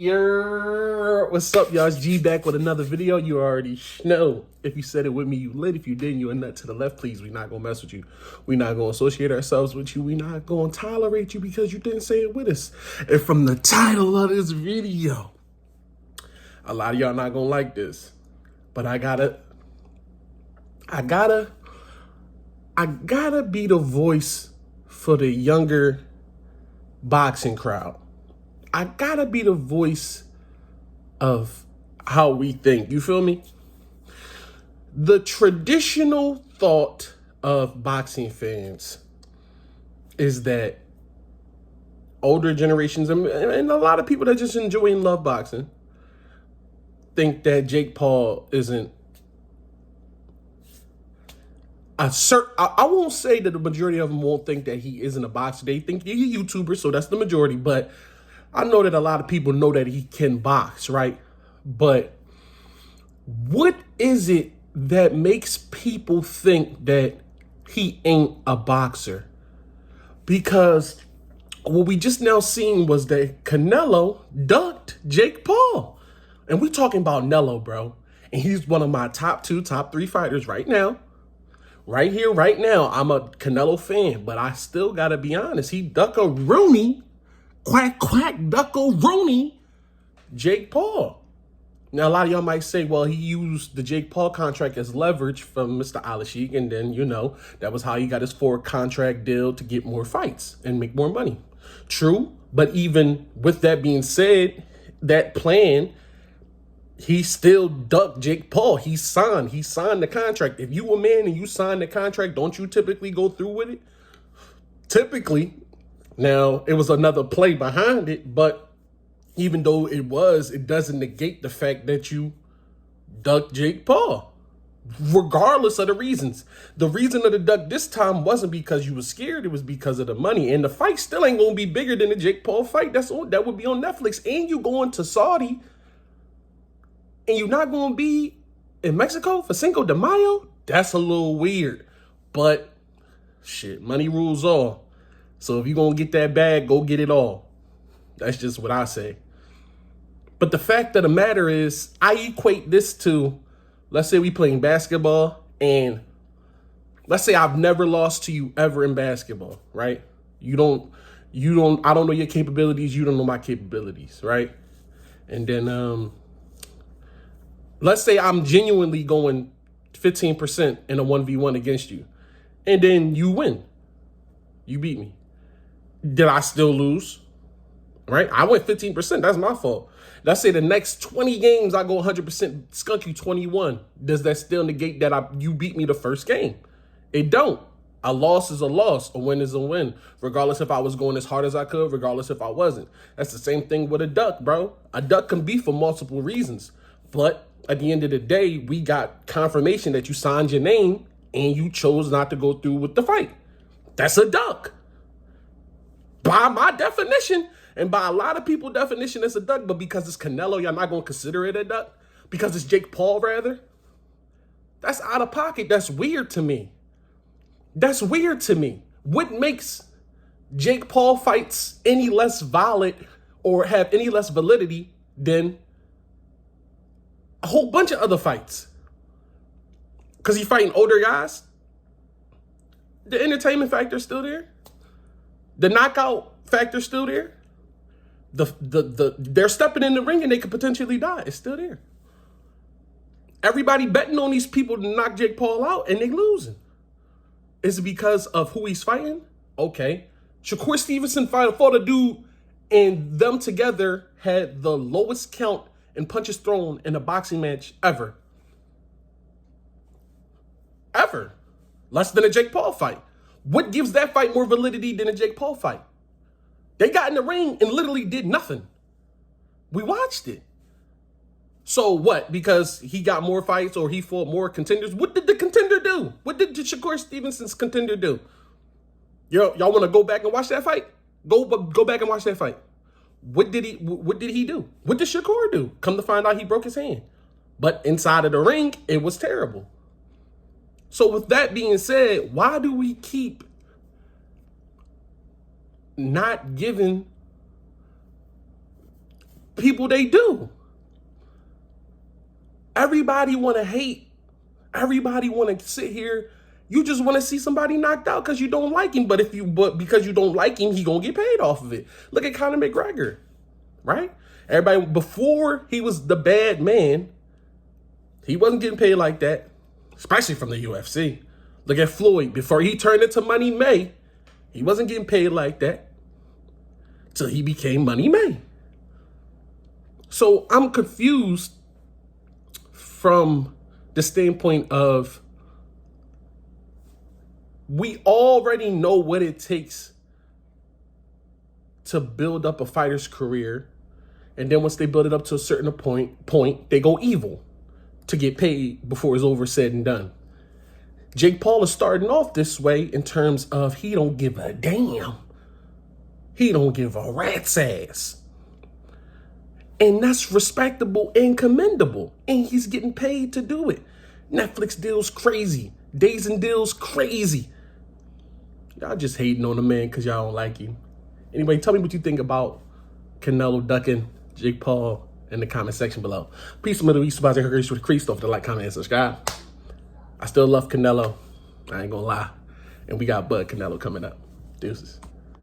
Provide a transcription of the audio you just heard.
What's up, y'all? It's G back with another video. You already know. If you said it with me, you lit. If you didn't, you a nut to the left. Please, we not gonna mess with you. We not gonna associate ourselves with you. We not gonna tolerate you because you didn't say it with us. And from the title of this video, a lot of y'all not gonna like this, but I gotta be the voice for the younger boxing crowd. I gotta be the voice of how we think. You feel me? The traditional thought of boxing fans is that older generations and a lot of people that just enjoy and love boxing think that Jake Paul isn't I won't say that the majority of them won't think that he isn't a boxer. They think he's a YouTuber, so that's the majority. But I know that a lot of people know that he can box, right? But what is it that makes people think that he ain't a boxer? Because what we just now seen was that Canelo ducked Jake Paul. And we're talking about Nello, bro. And he's one of my top 3 fighters right now. Right here, right now. I'm a Canelo fan, but I still got to be honest. He ducked a Rooney. Quack, quack, ducko, Rooney, Jake Paul. Now, a lot of y'all might say, well, he used the Jake Paul contract as leverage from Mr. Alashik, and then, that was how he got his 4 contract deal to get more fights and make more money. True, but even with that being said, that plan, he still ducked Jake Paul. He signed the contract. If you a man and you sign the contract, don't you typically go through with it? Typically. Now, it was another play behind it, but even though it doesn't negate the fact that you ducked Jake Paul, regardless of the reasons. The reason of the duck this time wasn't because you were scared, it was because of the money. And the fight still ain't going to be bigger than the Jake Paul fight. That would be on Netflix. And you going to Saudi, and you're not going to be in Mexico for Cinco de Mayo? That's a little weird. But, shit, money rules all. So if you're going to get that bag, go get it all. That's just what I say. But the fact of the matter is, I equate this to, let's say we playing basketball, and let's say I've never lost to you ever in basketball, right? I don't know your capabilities, you don't know my capabilities, right? And then let's say I'm genuinely going 15% in a 1v1 against you, and then you win. You beat me. Did I still lose? Right? I went 15%. That's my fault. Let's say the next 20 games I go 100%, skunk you 21. Does that still negate that you beat me the first game? It don't. A loss is a loss. A win is a win. Regardless if I was going as hard as I could, regardless if I wasn't. That's the same thing with a duck, bro. A duck can be for multiple reasons. But at the end of the day, we got confirmation that you signed your name and you chose not to go through with the fight. That's a duck. By my definition, and by a lot of people's definition, it's a duck, but because it's Canelo, y'all not going to consider it a duck? Because it's Jake Paul, rather? That's out of pocket. That's weird to me. That's weird to me. What makes Jake Paul fights any less valid or have any less validity than a whole bunch of other fights? Because he's fighting older guys? The entertainment factor's still there? The knockout factor's still there. They're stepping in the ring and they could potentially die. It's still there. Everybody betting on these people to knock Jake Paul out and they losing. Is it because of who he's fighting? Okay. Shakur Stevenson fought a dude and them together had the lowest count in punches thrown in a boxing match ever. Ever. Less than a Jake Paul fight. What gives that fight more validity than a Jake Paul fight? They got in the ring and literally did nothing. We watched it. So what? Because he got more fights or he fought more contenders? What did the contender do? What did the Shakur Stevenson's contender do? Y'all want to go back and watch that fight? Go back and watch that fight. What did he do? What did Shakur do? Come to find out, he broke his hand. But inside of the ring, it was terrible. So with that being said, why do we keep not giving people they do. Everybody want to hate. Everybody want to sit here. You just want to see somebody knocked out because you don't like him. But because you don't like him, he gonna get paid off of it. Look at Conor McGregor, right? Everybody, before he was the bad man, he wasn't getting paid like that, especially from the UFC. Look at Floyd. Before he turned into Money May, he wasn't getting paid like that till he became Money May. So I'm confused from the standpoint of, we already know what it takes to build up a fighter's career. And then once they build it up to a certain point, they go evil to get paid before it's over, said and done. Jake Paul is starting off this way in terms of he don't give a damn. He don't give a rat's ass. And that's respectable and commendable. And he's getting paid to do it. Netflix deal's crazy. Days and deals crazy. Y'all just hating on the man because y'all don't like him. Anyway, tell me what you think about Canelo ducking Jake Paul in the comment section below. Peace, Middle East, about to with the crease. Don't forget to like, comment, and subscribe. I still love Canelo. I ain't gonna lie. And we got Bud Canelo coming up. Deuces.